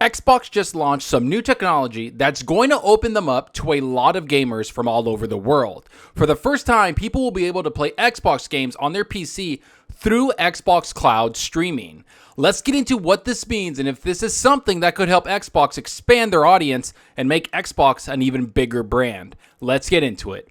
Xbox just launched some new technology that's going to open them up to a lot of gamers from all over the world. For the first time, people will be able to play Xbox games on their PC through Xbox Cloud streaming. Let's get into what this means and if this is something that could help Xbox expand their audience and make Xbox an even bigger brand. Let's get into it.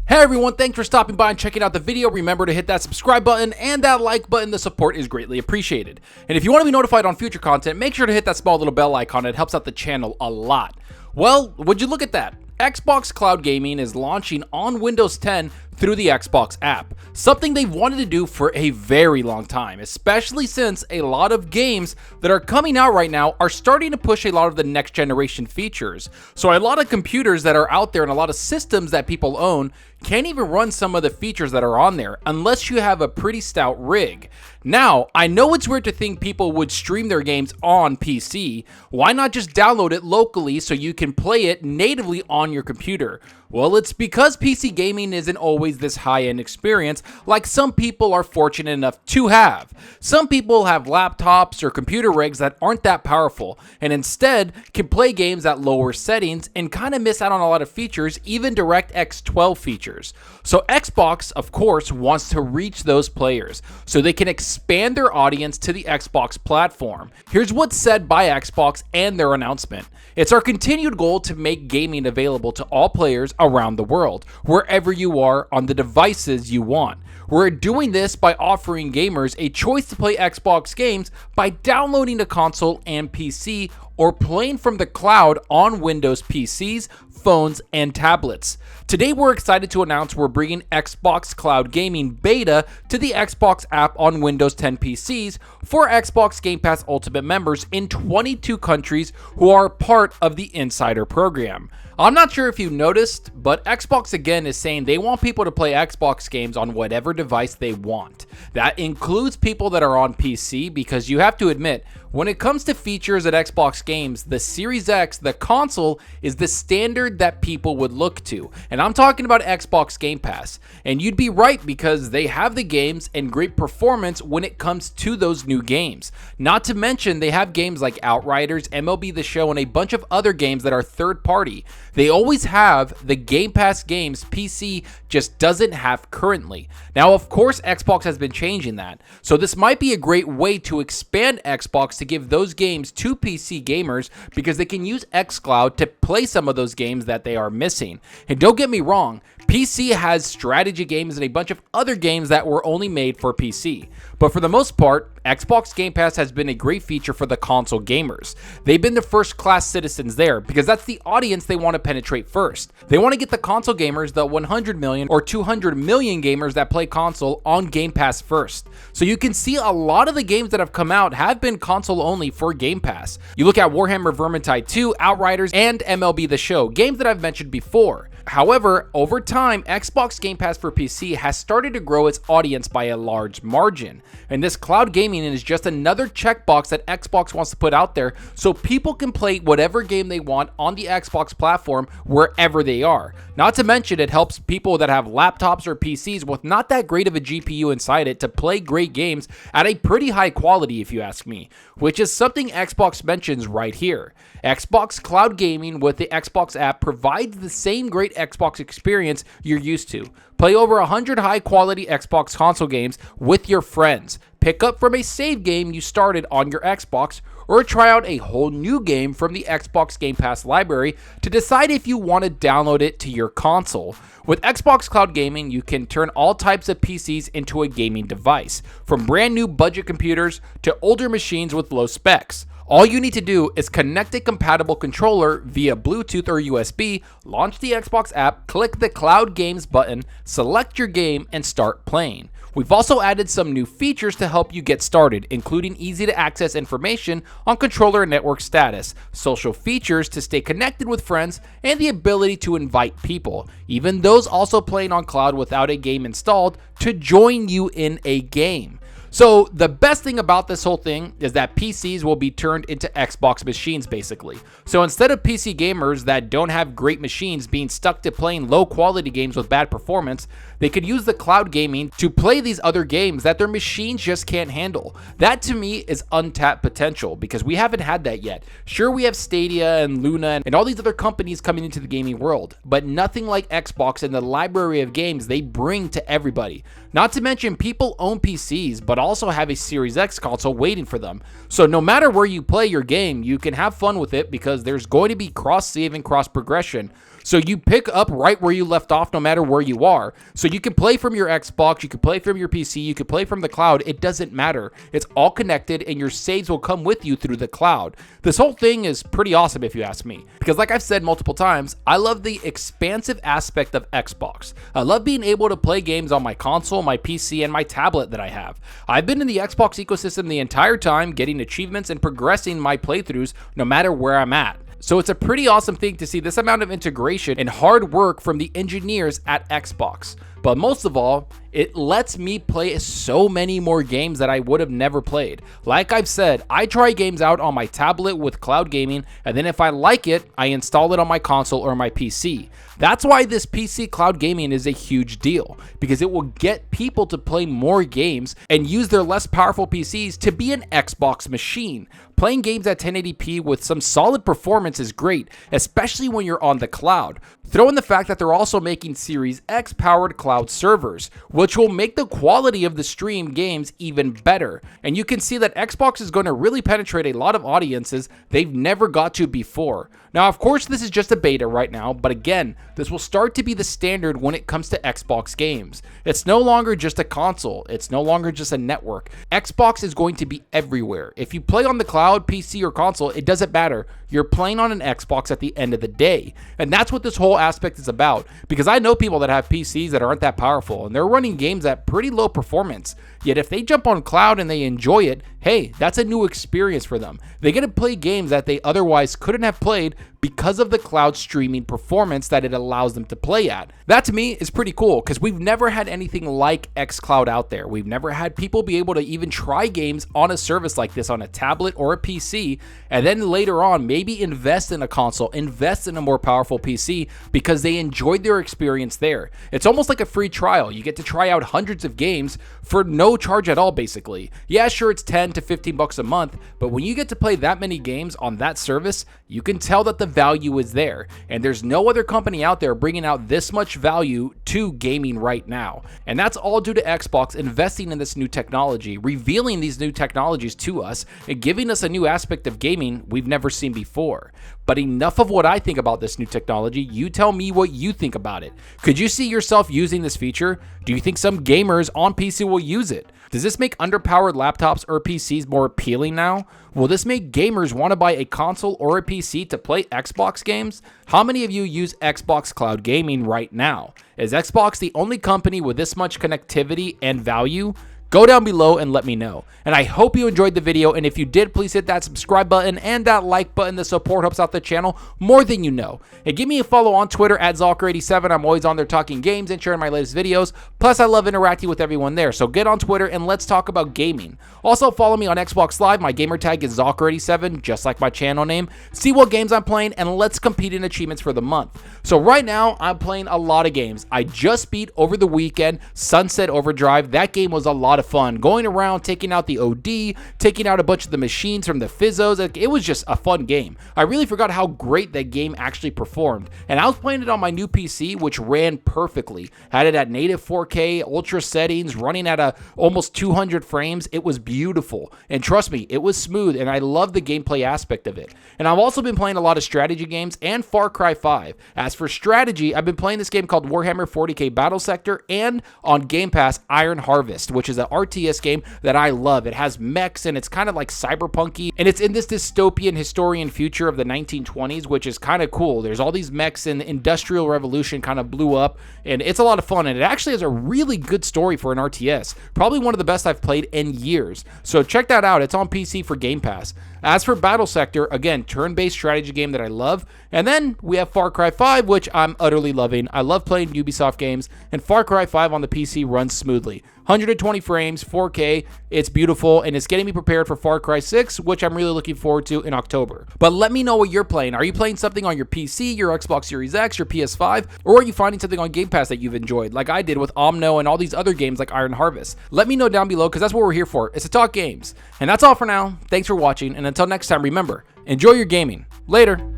Hey everyone, thanks for stopping by and checking out the video. Remember to hit that subscribe button and that like button. The support is greatly appreciated. And if you want to be notified on future content, make sure to hit that small little bell icon. It helps out the channel a lot. Well, would you look at that? Xbox Cloud Gaming is launching on Windows 10 through the Xbox app, something they've wanted to do for a very long time, especially since a lot of games that are coming out right now are starting to push a lot of the next generation features. So a lot of computers that are out there and a lot of systems that people own can't even run some of the features that are on there unless you have a pretty stout rig. Now, I know it's weird to think people would stream their games on PC. Why not just download it locally so you can play it natively on your computer? Well, it's because PC gaming isn't always this high-end experience like some people are fortunate enough to have. Some people have laptops or computer rigs that aren't that powerful and instead can play games at lower settings and kind of miss out on a lot of features, even DirectX 12 features. So Xbox, of course, wants to reach those players so they can expand their audience to the Xbox platform. Here's what's said by Xbox and their announcement. It's our continued goal to make gaming available to all players around the world, wherever you are on the devices you want. We're doing this by offering gamers a choice to play Xbox games by downloading a console and PC or playing from the cloud on Windows PCs, phones, and tablets. Today we're excited to announce we're bringing Xbox Cloud Gaming Beta to the Xbox app on Windows 10 PCs for Xbox Game Pass Ultimate members in 22 countries who are part of the Insider program. I'm not sure if you noticed, but Xbox again is saying they want people to play Xbox games on whatever device they want. That includes people that are on PC, because you have to admit, when it comes to features at Xbox games, the Series X, the console, is the standard that people would look to. And I'm talking about Xbox Game Pass. And you'd be right, because they have the games and great performance when it comes to those new games. Not to mention, they have games like Outriders, MLB The Show, and a bunch of other games that are third party. They always have the Game Pass games PC just doesn't have currently. Now, of course, Xbox has been changing that. So this might be a great way to expand Xbox to give those games to PC gamers, because they can use xCloud to play some of those games that they are missing. And don't get me wrong, PC has strategy games and a bunch of other games that were only made for PC. But for the most part, Xbox Game Pass has been a great feature for the console gamers. They've been the first class citizens there because that's the audience they want to penetrate first. They want to get the console gamers, the 100 million or 200 million gamers that play console, on Game Pass first. So you can see a lot of the games that have come out have been console only for Game Pass. You look at Warhammer Vermintide 2, Outriders, and MLB The Show, games that I've mentioned before. However, over time, Xbox Game Pass for PC has started to grow its audience by a large margin. And this cloud gaming is just another checkbox that Xbox wants to put out there so people can play whatever game they want on the Xbox platform wherever they are. Not to mention, it helps people that have laptops or PCs with not that great of a GPU inside it to play great games at a pretty high quality, if you ask me, which is something Xbox mentions right here. Xbox Cloud Gaming with the Xbox app provides the same great Xbox experience you're used to. Play over 100 high-quality Xbox console games with your friends. Pick up from a save game you started on your Xbox, or try out a whole new game from the Xbox Game Pass library to decide if you want to download it to your console. With Xbox Cloud Gaming, you can turn all types of PCs into a gaming device, from brand new budget computers to older machines with low specs. All you need to do is connect a compatible controller via Bluetooth or USB, launch the Xbox app, click the Cloud Games button, select your game, and start playing. We've also added some new features to help you get started, including easy-to-access information on controller and network status, social features to stay connected with friends, and the ability to invite people, even those also playing on cloud without a game installed, to join you in a game. So the best thing about this whole thing is that PCs will be turned into Xbox machines, basically. So instead of PC gamers that don't have great machines being stuck to playing low quality games with bad performance, they could use the cloud gaming to play these other games that their machines just can't handle. That to me is untapped potential, because we haven't had that yet. Sure, we have Stadia and Luna and all these other companies coming into the gaming world, but nothing like Xbox and the library of games they bring to everybody. Not to mention, people own PCs, but also have a Series X console waiting for them. So no matter where you play your game, you can have fun with it because there's going to be cross-save and cross-progression. So you pick up right where you left off no matter where you are. So you can play from your Xbox, you can play from your PC, you can play from the cloud. It doesn't matter. It's all connected and your saves will come with you through the cloud. This whole thing is pretty awesome if you ask me. Because like I've said multiple times, I love the expansive aspect of Xbox. I love being able to play games on my console, my PC, and my tablet that I have. I've been in the Xbox ecosystem the entire time, getting achievements and progressing my playthroughs no matter where I'm at. So it's a pretty awesome thing to see this amount of integration and hard work from the engineers at Xbox. But most of all, it lets me play so many more games that I would have never played. Like I've said, I try games out on my tablet with cloud gaming, and then if I like it, I install it on my console or my PC. That's why this PC cloud gaming is a huge deal, because it will get people to play more games and use their less powerful PCs to be an Xbox machine. Playing games at 1080p with some solid performance is great, especially when you're on the cloud. Throw in the fact that they're also making Series X powered cloud servers, which will make the quality of the stream games even better. And you can see that Xbox is going to really penetrate a lot of audiences they've never got to before. Now, of course, this is just a beta right now, but again, this will start to be the standard when it comes to Xbox games. It's no longer just a console. It's no longer just a network. Xbox is going to be everywhere. If you play on the cloud, PC, or console, it doesn't matter. You're playing on an Xbox at the end of the day. And that's what this whole aspect is about, because I know people that have PCs that aren't that powerful and they're running games at pretty low performance. Yet if they jump on cloud and they enjoy it, hey, that's a new experience for them. They get to play games that they otherwise couldn't have played because of the cloud streaming performance that it allows them to play at. That to me is pretty cool, because we've never had anything like xCloud out there. We've never had people be able to even try games on a service like this on a tablet or a PC, and then later on maybe invest in a console, invest in a more powerful PC because they enjoyed their experience there. It's almost like a free trial. You get to try out hundreds of games for no charge at all, basically. Yeah, sure, it's 10 to 15 bucks a month, but when you get to play that many games on that service, you can tell that the value is there, and there's no other company out there bringing out this much value to gaming right now. And that's all due to Xbox investing in this new technology, revealing these new technologies to us, and giving us a new aspect of gaming we've never seen before. But enough of what I think about this new technology. You tell me what you think about it. Could you see yourself using this feature? Do you think some gamers on PC will use it? Does this make underpowered laptops or PCs more appealing now? Will this make gamers want to buy a console or a PC to play Xbox games? How many of you use Xbox Cloud Gaming right now? Is Xbox the only company with this much connectivity and value? Go down below and let me know. And I hope you enjoyed the video, and if you did, please hit that subscribe button and that like button. The support helps out the channel more than you know. And give me a follow on Twitter at Zalker87. I'm always on there talking games and sharing my latest videos. Plus, I love interacting with everyone there. So get on Twitter and let's talk about gaming. Also, follow me on Xbox Live. My gamertag is Zalker87, just like my channel name. See what games I'm playing, and let's compete in achievements for the month. So right now, I'm playing a lot of games. I just beat over the weekend Sunset Overdrive. That game was a lot of fun. Going around, taking out the OD, taking out a bunch of the machines from the Fizzos. It was just a fun game. I really forgot how great that game actually performed. And I was playing it on my new PC, which ran perfectly. Had it at native 4K, ultra settings, running at almost 200 frames. It was beautiful. And trust me, it was smooth, and I love the gameplay aspect of it. And I've also been playing a lot of strategy games and Far Cry 5. As for strategy, I've been playing this game called Warhammer 40k Battle Sector, and on Game Pass, Iron Harvest, which is an RTS game that I love. It has mechs, and it's kind of like cyberpunky, and it's in this dystopian historian future of the 1920s, which is kind of cool. There's all these mechs, and the Industrial Revolution kind of blew up, and it's a lot of fun, and it actually has a really good story for an RTS. Probably one of the best I've played in years. So check that out. It's on PC for Game Pass. As for Battle Sector, again, turn-based strategy game that I love. And then we have Far Cry 5, which I'm utterly loving. I love playing Ubisoft games, and Far Cry 5 on the PC runs smoothly. 120 frames. frames, 4K. It's beautiful, and it's getting me prepared for Far Cry 6, which I'm really looking forward to in October. But let me know what you're playing. Are you playing something on your PC, your Xbox Series X, your PS5, or are you finding something on Game Pass that you've enjoyed, like I did with Omno and all these other games like Iron Harvest? Let me know down below, because that's what we're here for. It's to talk games. And that's all for now. Thanks for watching, and until next time, remember, enjoy your gaming. Later.